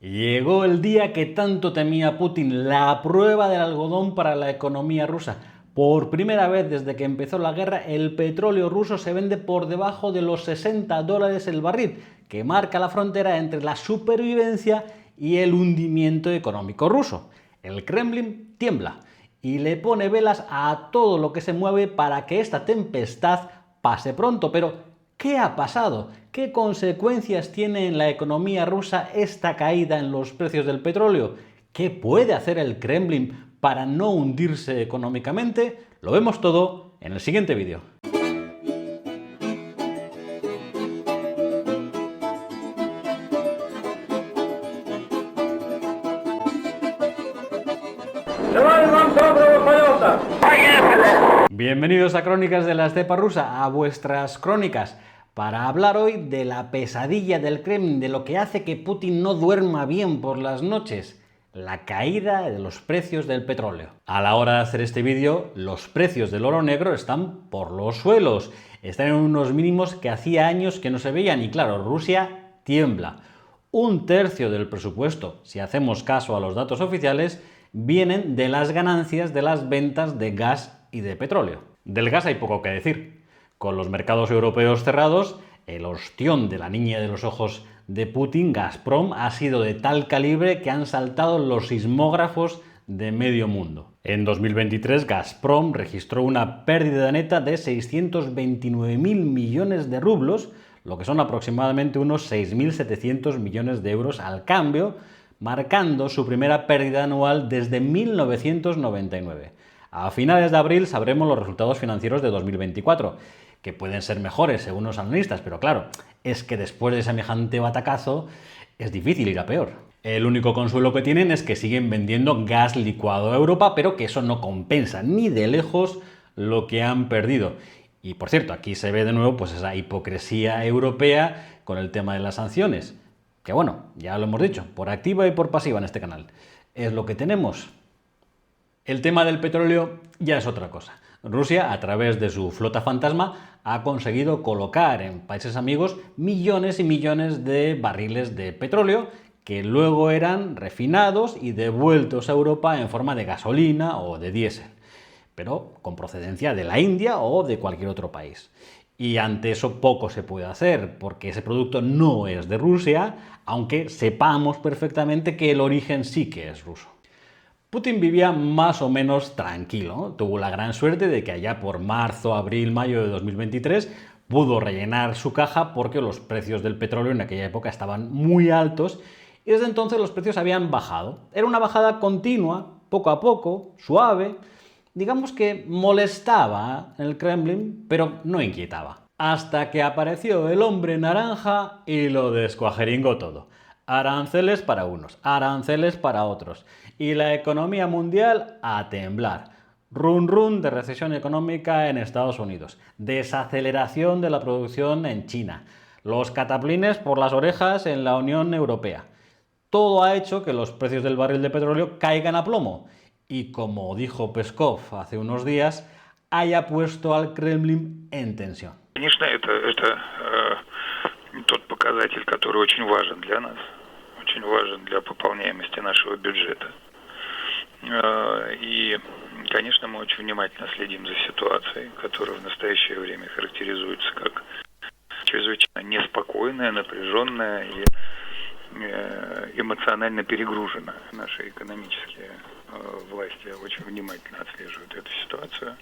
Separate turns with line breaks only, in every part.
Llegó el día que tanto temía Putin, la prueba del algodón para la economía rusa. Por primera vez desde que empezó la guerra, el petróleo ruso se vende por debajo de los $60 el barril, que marca la frontera entre la supervivencia y el hundimiento económico ruso. El Kremlin tiembla y le pone velas a todo lo que se mueve para que esta tempestad pase pronto, pero ¿qué ha pasado? ¿Qué consecuencias tiene en la economía rusa esta caída en los precios del petróleo? ¿Qué puede hacer el Kremlin para no hundirse económicamente? Lo vemos todo en el siguiente vídeo. Bienvenidos a Crónicas de la Estepa Rusa, a vuestras crónicas, para hablar hoy de la pesadilla del Kremlin, de lo que hace que Putin no duerma bien por las noches, la caída de los precios del petróleo. A la hora de hacer este vídeo, los precios del oro negro están por los suelos, están en unos mínimos que hacía años que no se veían y claro, Rusia tiembla. Un tercio del presupuesto, si hacemos caso a los datos oficiales, vienen de las ganancias de las ventas de gas y de petróleo. Del gas hay poco que decir. Con los mercados europeos cerrados, el ostión de la niña de los ojos de Putin, Gazprom, ha sido de tal calibre que han saltado los sismógrafos de medio mundo. En 2023, Gazprom registró una pérdida neta de 629.000 millones de rublos, lo que son aproximadamente unos 6.700 millones de euros al cambio, marcando su primera pérdida anual desde 1999. A finales de abril sabremos los resultados financieros de 2024, que pueden ser mejores según los analistas, pero claro, es que después de semejante batacazo es difícil ir a peor. El único consuelo que tienen es que siguen vendiendo gas licuado a Europa, pero que eso no compensa ni de lejos lo que han perdido. Y por cierto, aquí se ve de nuevo pues esa hipocresía europea con el tema de las sanciones, que bueno, ya lo hemos dicho, por activa y por pasiva en este canal. Es lo que tenemos. El tema del petróleo ya es otra cosa. Rusia, a través de su flota fantasma, ha conseguido colocar en países amigos millones y millones de barriles de petróleo que luego eran refinados y devueltos a Europa en forma de gasolina o de diésel, pero con procedencia de la India o de cualquier otro país. Y ante eso poco se puede hacer, porque ese producto no es de Rusia, aunque sepamos perfectamente que el origen sí que es ruso. Putin vivía más o menos tranquilo. Tuvo la gran suerte de que allá por marzo, abril, mayo de 2023 pudo rellenar su caja porque los precios del petróleo en aquella época estaban muy altos y desde entonces los precios habían bajado. Era una bajada continua, poco a poco, suave, digamos que molestaba en el Kremlin, pero no inquietaba. Hasta que apareció el hombre naranja y lo descuajeringó todo. Aranceles para unos, aranceles para otros. Y la economía mundial a temblar. Run run de recesión económica en Estados Unidos. Desaceleración de la producción en China. Los cataplines por las orejas en la Unión Europea. Todo ha hecho que los precios del barril de petróleo caigan a plomo. Y como dijo Peskov hace unos días, haya puesto al Kremlin en tensión.
Конечно, это тот показатель, который очень важен для нас, очень важен для пополняемости нашего бюджета. И, конечно, мы очень внимательно следим за ситуацией, которая в настоящее время характеризуется как чрезвычайно неспокойная, напряженная и эмоционально перегружена. Наши экономические власти очень внимательно отслеживают эту ситуацию.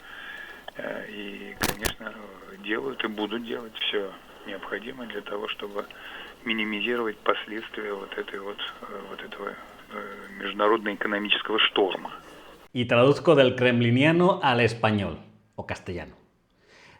И, конечно, делают и будут делать все необходимое для того, чтобы минимизировать последствия вот этого международно-экономического шторма.
Y traduzco del kremliniano al español o castellano.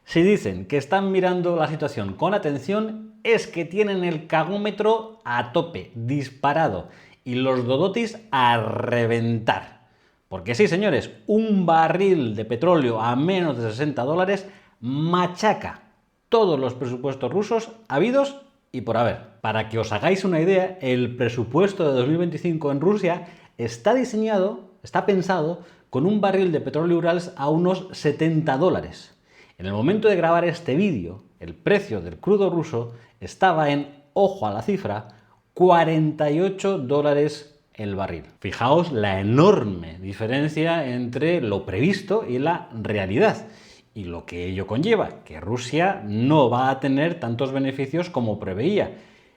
Si dicen que están mirando la situación con atención, es que tienen el cagómetro a tope, disparado, y los dodotis a reventar. Porque sí, señores, un barril de petróleo a menos de $60 machaca todos los presupuestos rusos habidos y por haber. Para que os hagáis una idea, el presupuesto de 2025 en Rusia está diseñado, está pensado con un barril de petróleo Urals a unos $70. En el momento de grabar este vídeo, el precio del crudo ruso estaba en, ojo a la cifra, $48 el barril. Fijaos la enorme diferencia entre lo previsto y la realidad. Y lo que ello conlleva, que Rusia no va a tener tantos beneficios como preveía.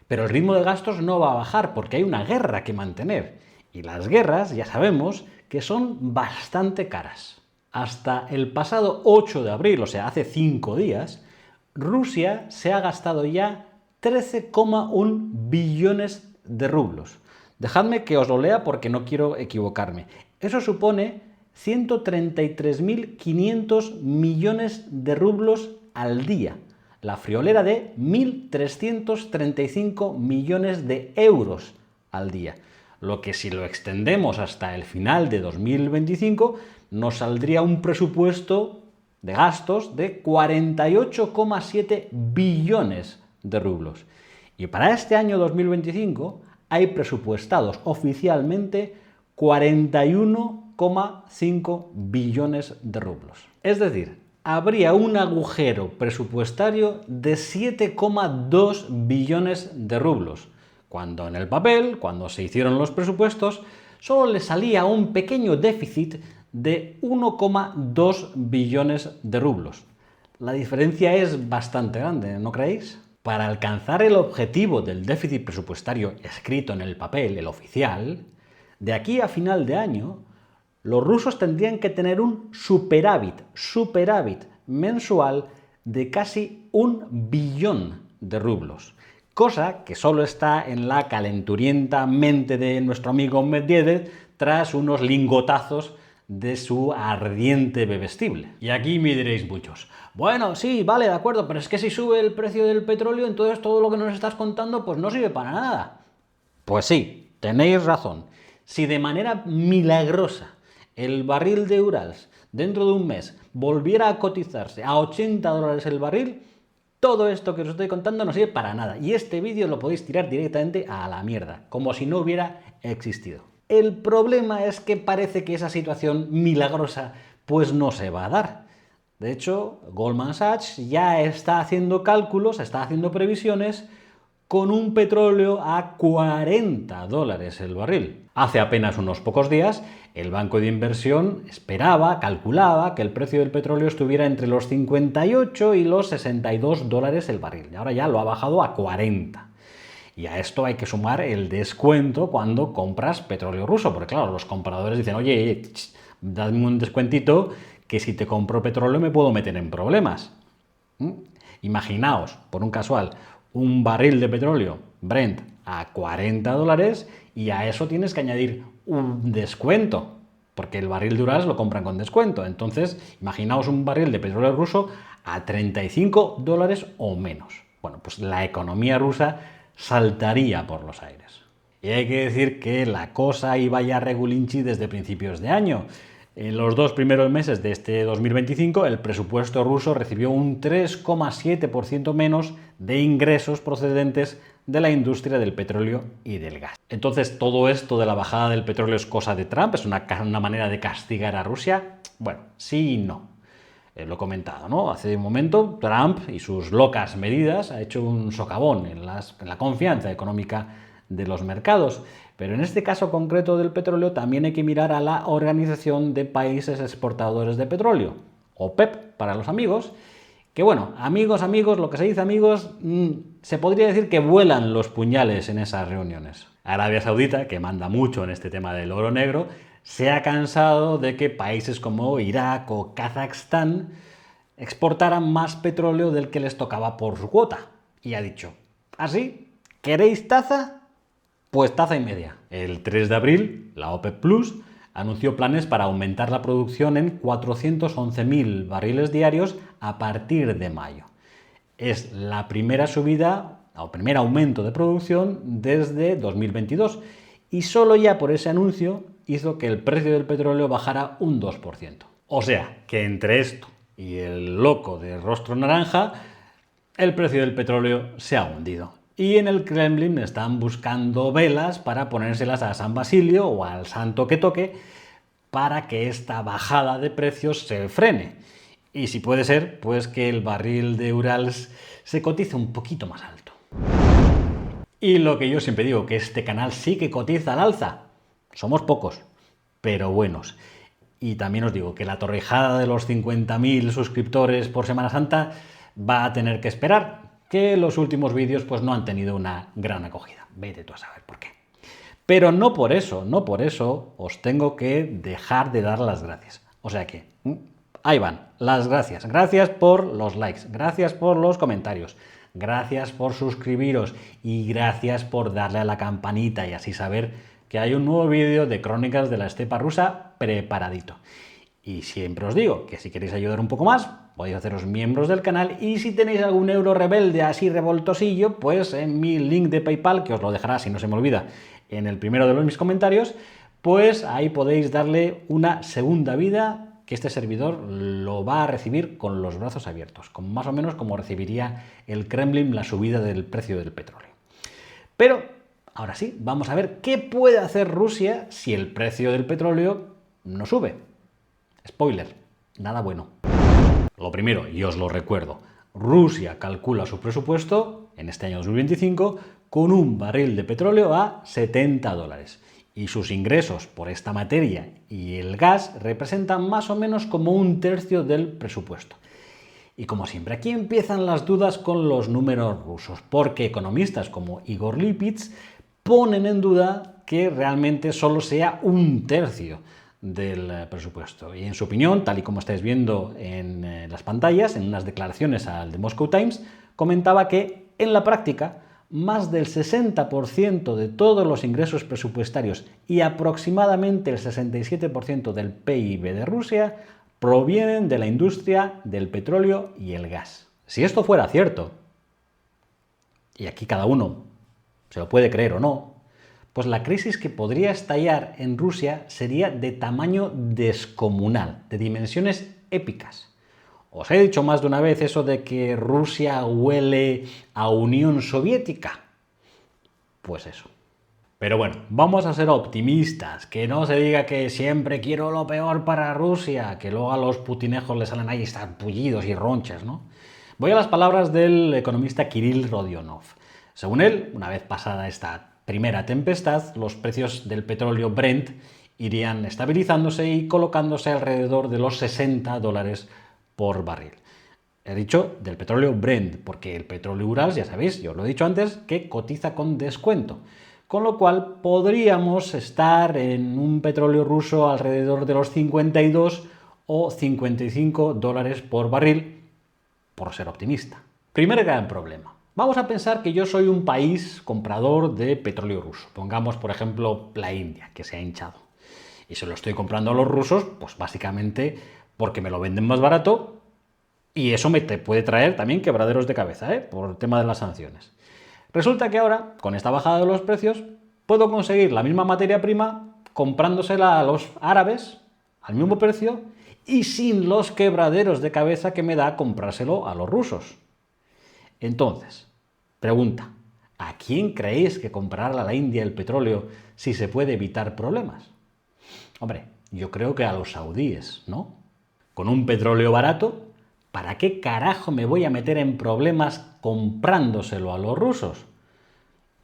Pero el ritmo de gastos no va a bajar porque hay una guerra que mantener. Y las guerras, ya sabemos, que son bastante caras. Hasta el pasado 8 de abril, o sea, hace 5 días, Rusia se ha gastado ya 13,1 billones de rublos. Dejadme que os lo lea porque no quiero equivocarme. Eso supone 133.500 millones de rublos al día. La friolera de 1.335 millones de euros al día. Lo que si lo extendemos hasta el final de 2025 nos saldría un presupuesto de gastos de 48,7 billones de rublos. Y para este año 2025 hay presupuestados oficialmente 41,5 billones de rublos. Es decir, habría un agujero presupuestario de 7,2 billones de rublos, cuando en el papel, cuando se hicieron los presupuestos, solo le salía un pequeño déficit de 1,2 billones de rublos. La diferencia es bastante grande, ¿no creéis? Para alcanzar el objetivo del déficit presupuestario escrito en el papel, el oficial, de aquí a final de año, los rusos tendrían que tener un superávit mensual de casi 1 billón de rublos. Cosa que solo está en la calenturienta mente de nuestro amigo Medvedev tras unos lingotazos de su ardiente bebestible. Y aquí me diréis muchos, bueno, sí, vale, de acuerdo, pero es que si sube el precio del petróleo, entonces todo lo que nos estás contando pues no sirve para nada. Pues sí, tenéis razón. Si de manera milagrosa el barril de Urals dentro de un mes volviera a cotizarse a $80 el barril, todo esto que os estoy contando no sirve para nada. Y este vídeo lo podéis tirar directamente a la mierda, como si no hubiera existido. El problema es que parece que esa situación milagrosa pues no se va a dar. De hecho, Goldman Sachs ya está haciendo cálculos, está haciendo previsiones con un petróleo a $40 el barril. Hace apenas unos pocos días, el banco de inversión calculaba que el precio del petróleo estuviera entre los 58 y los $62 el barril. Y ahora ya lo ha bajado a 40. Y a esto hay que sumar el descuento cuando compras petróleo ruso, porque claro, los compradores dicen, oye, dadme un descuentito que si te compro petróleo me puedo meter en problemas. Imaginaos, por un casual, un barril de petróleo Brent a $40 y a eso tienes que añadir un descuento, porque el barril de Urals lo compran con descuento. Entonces, imaginaos un barril de petróleo ruso a $35 o menos. Bueno, pues la economía rusa saltaría por los aires. Y hay que decir que la cosa iba ya regulinchi desde principios de año. En los 2 primeros meses de este 2025, el presupuesto ruso recibió un 3,7% menos de ingresos procedentes de la industria del petróleo y del gas. Entonces, ¿todo esto de la bajada del petróleo es cosa de Trump? ¿Es una manera de castigar a Rusia? Bueno, sí y no. Lo he comentado, ¿no? Hace un momento, Trump y sus locas medidas ha hecho un socavón en la confianza económica de los mercados. Pero en este caso concreto del petróleo también hay que mirar a la Organización de Países Exportadores de Petróleo, OPEP para los amigos, que bueno, amigos, lo que se dice amigos, se podría decir que vuelan los puñales en esas reuniones. Arabia Saudita, que manda mucho en este tema del oro negro, se ha cansado de que países como Irak o Kazajstán exportaran más petróleo del que les tocaba por su cuota. Y ha dicho, ¿así? ¿Queréis taza? Pues taza y media. El 3 de abril, la OPEP Plus anunció planes para aumentar la producción en 411.000 barriles diarios a partir de mayo. Es la primera subida o primer aumento de producción desde 2022 y solo ya por ese anuncio hizo que el precio del petróleo bajara un 2%. O sea, que entre esto y el loco de rostro naranja, el precio del petróleo se ha hundido. Y en el Kremlin están buscando velas para ponérselas a San Basilio o al santo que toque para que esta bajada de precios se frene. Y si puede ser, pues que el barril de Urals se cotice un poquito más alto. Y lo que yo siempre digo, que este canal sí que cotiza al alza. Somos pocos, pero buenos. Y también os digo que la torrejada de los 50.000 suscriptores por Semana Santa va a tener que esperar, que los últimos vídeos pues no han tenido una gran acogida. Vete tú a saber por qué. Pero no por eso os tengo que dejar de dar las gracias. O sea que, ahí van, las gracias. Gracias por los likes, gracias por los comentarios, gracias por suscribiros y gracias por darle a la campanita y así saber que hay un nuevo vídeo de Crónicas de la Estepa Rusa preparadito. Y siempre os digo que si queréis ayudar un poco más, podéis haceros miembros del canal y si tenéis algún euro rebelde así revoltosillo, pues en mi link de PayPal, que os lo dejará si no se me olvida en el primero de mis comentarios, pues ahí podéis darle una segunda vida que este servidor lo va a recibir con los brazos abiertos, más o menos como recibiría el Kremlin la subida del precio del petróleo. Pero ahora sí, vamos a ver qué puede hacer Rusia si el precio del petróleo no sube. Spoiler, nada bueno. Lo primero, y os lo recuerdo, Rusia calcula su presupuesto en este año 2025 con un barril de petróleo a $70. Y sus ingresos por esta materia y el gas representan más o menos como un tercio del presupuesto. Y como siempre, aquí empiezan las dudas con los números rusos, porque economistas como Igor Lipitz ponen en duda que realmente solo sea un tercio del presupuesto. Y en su opinión, tal y como estáis viendo en las pantallas, en unas declaraciones al The Moscow Times, comentaba que en la práctica más del 60% de todos los ingresos presupuestarios y aproximadamente el 67% del PIB de Rusia provienen de la industria del petróleo y el gas. Si esto fuera cierto, y aquí cada uno se lo puede creer o no, pues la crisis que podría estallar en Rusia sería de tamaño descomunal, de dimensiones épicas. Os he dicho más de una vez eso de que Rusia huele a Unión Soviética. Pues eso. Pero bueno, vamos a ser optimistas, que no se diga que siempre quiero lo peor para Rusia, que luego a los putinejos les salen ahí estampullidos y ronchas, ¿no? Voy a las palabras del economista Kirill Rodionov. Según él, una vez pasada esta primera tempestad, los precios del petróleo Brent irían estabilizándose y colocándose alrededor de los $60 por barril. He dicho del petróleo Brent, porque el petróleo Urals, ya sabéis, yo lo he dicho antes, que cotiza con descuento. Con lo cual podríamos estar en un petróleo ruso alrededor de los 52 o 55 dólares por barril, por ser optimista. Primer gran problema. Vamos a pensar que yo soy un país comprador de petróleo ruso. Pongamos, por ejemplo, la India, que se ha hinchado. Y se lo estoy comprando a los rusos, pues básicamente porque me lo venden más barato y eso me puede traer también quebraderos de cabeza, por el tema de las sanciones. Resulta que ahora, con esta bajada de los precios, puedo conseguir la misma materia prima comprándosela a los árabes al mismo precio y sin los quebraderos de cabeza que me da comprárselo a los rusos. Entonces, pregunta, ¿a quién creéis que comprará a la India el petróleo si se puede evitar problemas? Hombre, yo creo que a los saudíes, ¿no? Con un petróleo barato, ¿para qué carajo me voy a meter en problemas comprándoselo a los rusos?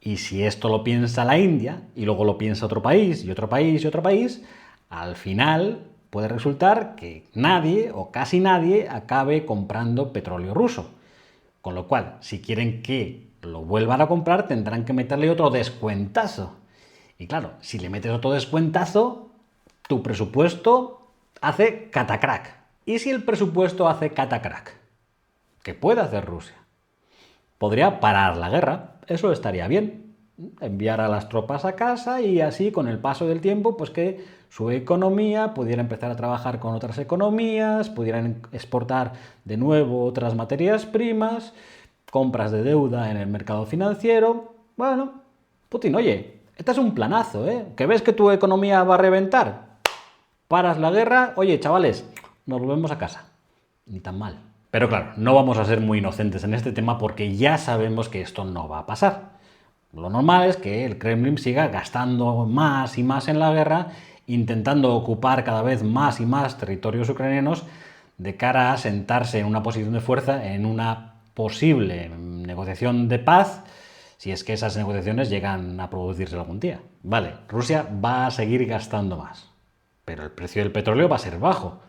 Y si esto lo piensa la India, y luego lo piensa otro país, y otro país, y otro país, al final puede resultar que nadie, o casi nadie, acabe comprando petróleo ruso. Con lo cual, si quieren que lo vuelvan a comprar, tendrán que meterle otro descuentazo. Y claro, si le metes otro descuentazo, tu presupuesto hace catacrack. ¿Y si el presupuesto hace catacrack? ¿Qué puede hacer Rusia? Podría parar la guerra, eso estaría bien. Enviar a las tropas a casa y así con el paso del tiempo pues que su economía pudiera empezar a trabajar con otras economías, pudieran exportar de nuevo otras materias primas, compras de deuda en el mercado financiero. Bueno, Putin, oye, este es un planazo, ¿Que ves que tu economía va a reventar? Paras la guerra, oye, chavales, nos volvemos a casa. Ni tan mal. Pero claro, no vamos a ser muy inocentes en este tema porque ya sabemos que esto no va a pasar. Lo normal es que el Kremlin siga gastando más y más en la guerra, intentando ocupar cada vez más y más territorios ucranianos de cara a sentarse en una posición de fuerza en una posible negociación de paz Si es que esas negociaciones llegan a producirse algún día. Vale, Rusia va a seguir gastando más, pero el precio del petróleo va a ser bajo.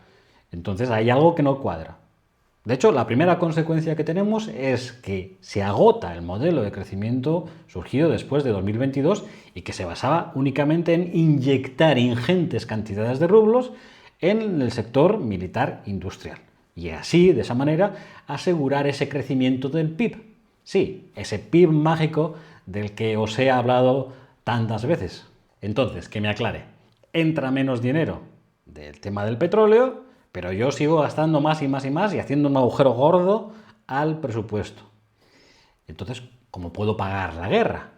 Entonces hay algo que no cuadra. De hecho, la primera consecuencia que tenemos es que se agota el modelo de crecimiento surgido después de 2022 y que se basaba únicamente en inyectar ingentes cantidades de rublos en el sector militar industrial. Y así, de esa manera, asegurar ese crecimiento del PIB. Sí, ese PIB mágico del que os he hablado tantas veces. Entonces, que me aclare, entra menos dinero del tema del petróleo, pero yo sigo gastando más y más y más y haciendo un agujero gordo al presupuesto. Entonces, ¿cómo puedo pagar la guerra?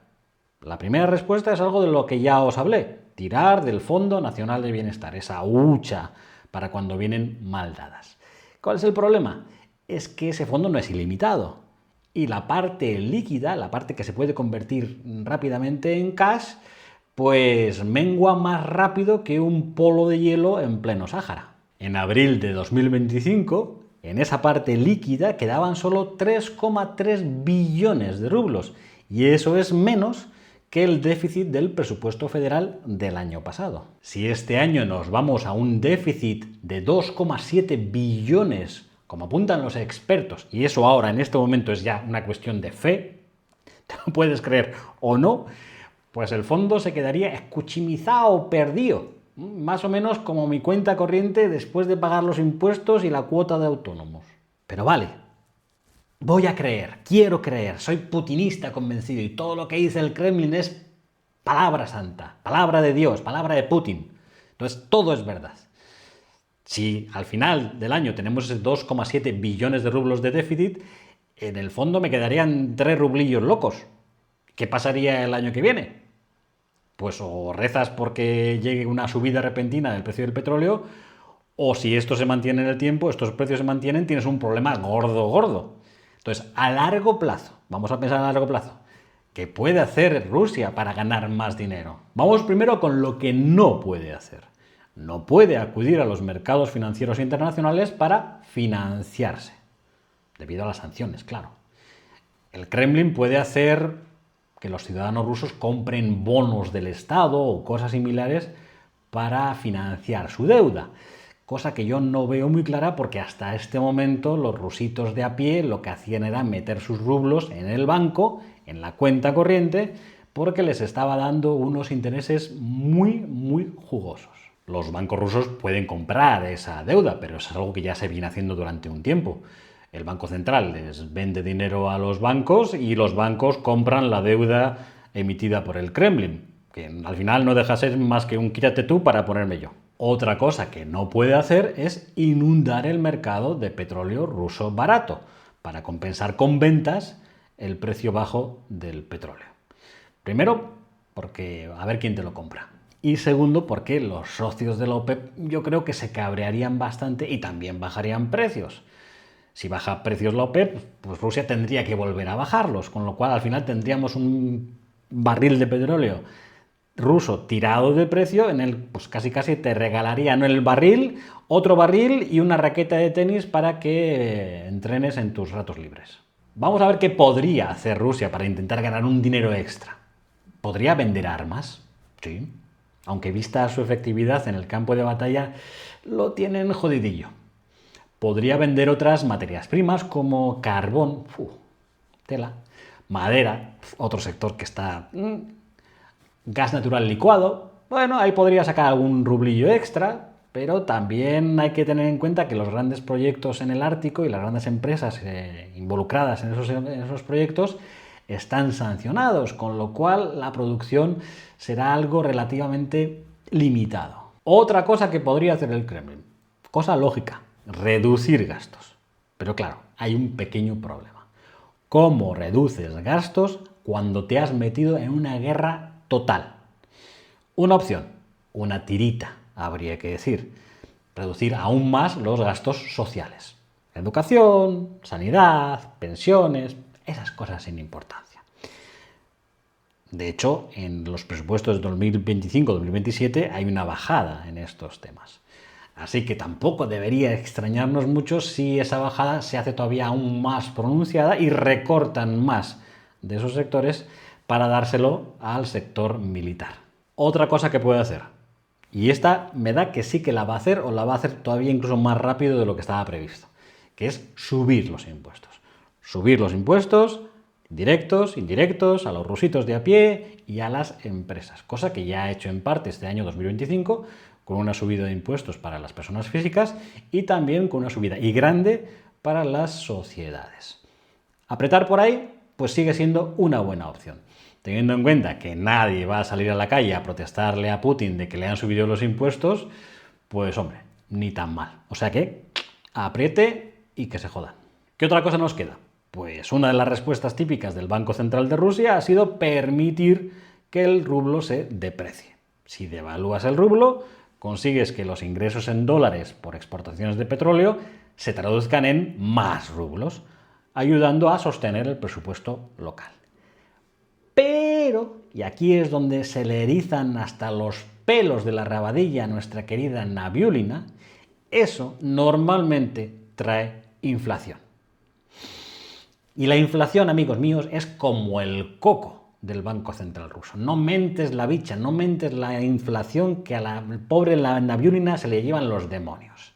La primera respuesta es algo de lo que ya os hablé, tirar del Fondo Nacional de Bienestar, esa hucha para cuando vienen mal dadas. ¿Cuál es el problema? Es que ese fondo no es ilimitado y la parte líquida, la parte que se puede convertir rápidamente en cash, pues mengua más rápido que un polo de hielo en pleno Sáhara. En abril de 2025, en esa parte líquida quedaban solo 3,3 billones de rublos y eso es menos que el déficit del presupuesto federal del año pasado. Si este año nos vamos a un déficit de 2,7 billones, como apuntan los expertos, y eso ahora en este momento es ya una cuestión de fe, te lo puedes creer o no, pues el fondo se quedaría escuchimizado, perdido. Más o menos como mi cuenta corriente después de pagar los impuestos y la cuota de autónomos. Pero vale, voy a creer, quiero creer, soy putinista convencido y todo lo que dice el Kremlin es palabra santa, palabra de Dios, palabra de Putin. Entonces todo es verdad. Si al final del año tenemos esos 2,7 billones de rublos de déficit, en el fondo me quedarían 3 rublillos locos. ¿Qué pasaría el año que viene? Pues o rezas porque llegue una subida repentina del precio del petróleo, o si esto se mantiene en el tiempo, estos precios se mantienen, tienes un problema gordo. Entonces, a largo plazo, vamos a pensar a largo plazo, ¿qué puede hacer Rusia para ganar más dinero? Vamos primero con lo que no puede hacer. No puede acudir a los mercados financieros internacionales para financiarse, debido a las sanciones, claro. El Kremlin puede hacer que los ciudadanos rusos compren bonos del Estado o cosas similares para financiar su deuda, cosa que yo no veo muy clara porque hasta este momento los rusitos de a pie lo que hacían era meter sus rublos en el banco, en la cuenta corriente, porque les estaba dando unos intereses muy jugosos. Los bancos rusos pueden comprar esa deuda, pero es algo que ya se viene haciendo durante un tiempo. El Banco Central les vende dinero a los bancos y los bancos compran la deuda emitida por el Kremlin, que al final no deja ser más que un quítate tú para ponerme yo. Otra cosa que no puede hacer es inundar el mercado de petróleo ruso barato para compensar con ventas el precio bajo del petróleo. Primero, porque a ver quién te lo compra. Y segundo, porque los socios de la OPEP yo creo que se cabrearían bastante y también bajarían precios. Si baja precios la OPEP, pues Rusia tendría que volver a bajarlos, con lo cual al final tendríamos un barril de petróleo ruso tirado de precio en el pues casi te regalarían el barril, otro barril y una raqueta de tenis para que entrenes en tus ratos libres. Vamos a ver qué podría hacer Rusia para intentar ganar un dinero extra. ¿Podría vender armas? Sí. Aunque vista su efectividad en el campo de batalla, lo tienen jodidillo. Podría vender otras materias primas como carbón, tela, madera, otro sector que está, gas natural licuado. Bueno, ahí podría sacar algún rublillo extra, pero también hay que tener en cuenta que los grandes proyectos en el Ártico y las grandes empresas involucradas en esos proyectos están sancionados, con lo cual la producción será algo relativamente limitado. Otra cosa que podría hacer el Kremlin, cosa lógica, reducir gastos. Pero claro, hay un pequeño problema. ¿Cómo reduces gastos cuando te has metido en una guerra total? Una opción, una tirita, habría que decir. Reducir aún más los gastos sociales. Educación, sanidad, pensiones, esas cosas sin importancia. De hecho, en los presupuestos de 2025-2027 hay una bajada en estos temas. Así que tampoco debería extrañarnos mucho si esa bajada se hace todavía aún más pronunciada y recortan más de esos sectores para dárselo al sector militar. Otra cosa que puede hacer, y esta me da que sí que la va a hacer, o la va a hacer todavía incluso más rápido de lo que estaba previsto, que es subir los impuestos. Subir los impuestos directos, indirectos, a los rusitos de a pie y a las empresas, cosa que ya ha hecho en parte este año 2025 con una subida de impuestos para las personas físicas y también con una subida y grande para las sociedades. Apretar por ahí pues sigue siendo una buena opción. Teniendo en cuenta que nadie va a salir a la calle a protestarle a Putin de que le han subido los impuestos, pues hombre, ni tan mal. O sea que apriete y que se jodan. ¿Qué otra cosa nos queda? Pues una de las respuestas típicas del Banco Central de Rusia ha sido permitir que el rublo se deprecie. Si devalúas el rublo, consigues que los ingresos en dólares por exportaciones de petróleo se traduzcan en más rublos, ayudando a sostener el presupuesto local. Pero, y aquí es donde se le erizan hasta los pelos de la rabadilla a nuestra querida Nabiulina, eso normalmente trae inflación. Y la inflación, amigos míos, es como el coco del Banco Central ruso. No mentes la bicha, no mentes la inflación que a la pobre Nabiulina se le llevan los demonios.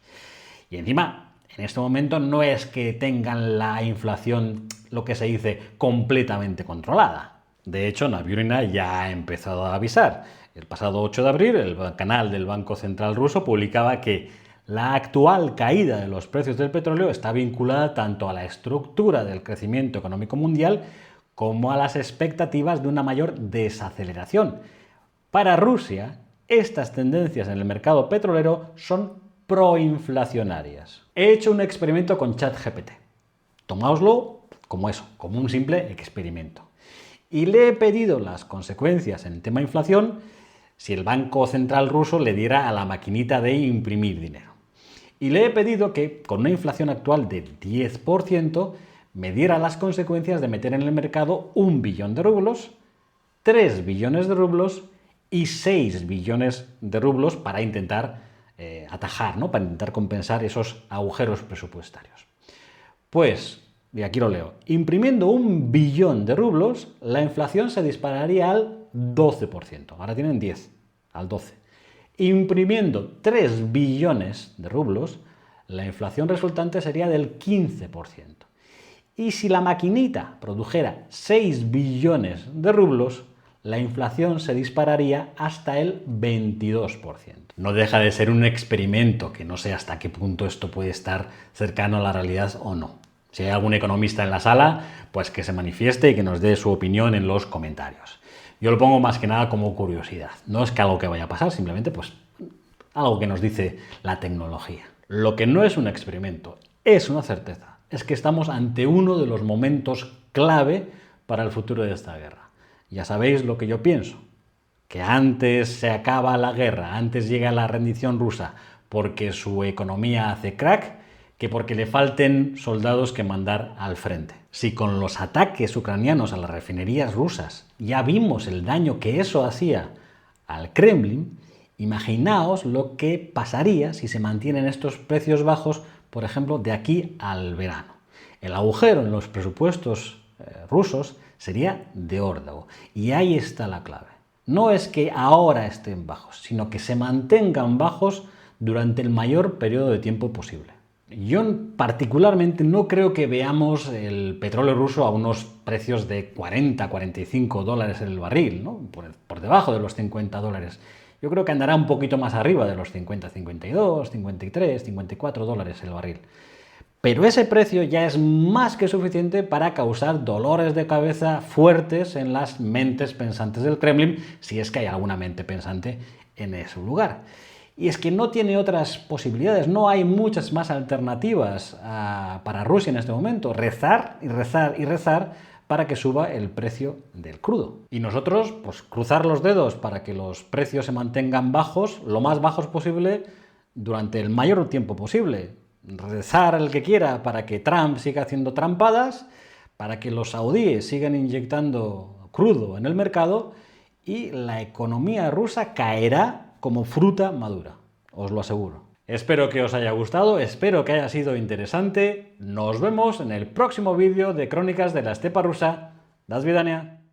Y encima, en este momento no es que tengan la inflación, lo que se dice, completamente controlada. De hecho, Nabiulina ya ha empezado a avisar. El pasado 8 de abril, el canal del Banco Central ruso publicaba que la actual caída de los precios del petróleo está vinculada tanto a la estructura del crecimiento económico mundial como a las expectativas de una mayor desaceleración. Para Rusia, estas tendencias en el mercado petrolero son proinflacionarias. He hecho un experimento con ChatGPT. Tomáoslo como eso, como un simple experimento. Y le he pedido las consecuencias en tema inflación si el Banco Central ruso le diera a la maquinita de imprimir dinero. Y le he pedido que, con una inflación actual de 10%, me diera las consecuencias de meter en el mercado 1 billón de rublos, 3 billones de rublos y 6 billones de rublos para intentar atajar, ¿no? Para intentar compensar esos agujeros presupuestarios. Pues, y aquí lo leo, imprimiendo 1 billón de rublos, la inflación se dispararía al 12%. Ahora tienen 10, al 12%. Imprimiendo 3 billones de rublos, la inflación resultante sería del 15%. Y si la maquinita produjera 6 billones de rublos, la inflación se dispararía hasta el 22%. No deja de ser un experimento, que no sé hasta qué punto esto puede estar cercano a la realidad o no. Si hay algún economista en la sala, pues que se manifieste y que nos dé su opinión en los comentarios. Yo lo pongo más que nada como curiosidad. No es que algo que vaya a pasar, simplemente pues algo que nos dice la tecnología. Lo que no es un experimento, es una certeza. Es que estamos ante uno de los momentos clave para el futuro de esta guerra. Ya sabéis lo que yo pienso, que antes se acaba la guerra, antes llega la rendición rusa porque su economía hace crack, que porque le falten soldados que mandar al frente. Si con los ataques ucranianos a las refinerías rusas ya vimos el daño que eso hacía al Kremlin, imaginaos lo que pasaría si se mantienen estos precios bajos, por ejemplo, de aquí al verano. El agujero en los presupuestos rusos sería de órdago. Y ahí está la clave. No es que ahora estén bajos, sino que se mantengan bajos durante el mayor periodo de tiempo posible. Yo particularmente no creo que veamos el petróleo ruso a unos precios de 40, 45 dólares el barril, ¿no? Por debajo de los 50 dólares. Yo creo que andará un poquito más arriba de los 50, 52, 53, 54 dólares el barril. Pero ese precio ya es más que suficiente para causar dolores de cabeza fuertes en las mentes pensantes del Kremlin, si es que hay alguna mente pensante en ese lugar. Y es que no tiene otras posibilidades, no hay muchas más alternativas para Rusia en este momento. Rezar y rezar y rezar para que suba el precio del crudo. Y nosotros, pues cruzar los dedos para que los precios se mantengan bajos, lo más bajos posible, durante el mayor tiempo posible. Rezar al que quiera para que Trump siga haciendo trampadas, para que los saudíes sigan inyectando crudo en el mercado y la economía rusa caerá como fruta madura, os lo aseguro. Espero que os haya gustado, espero que haya sido interesante. Nos vemos en el próximo vídeo de Crónicas de la Estepa Rusa. До свидания.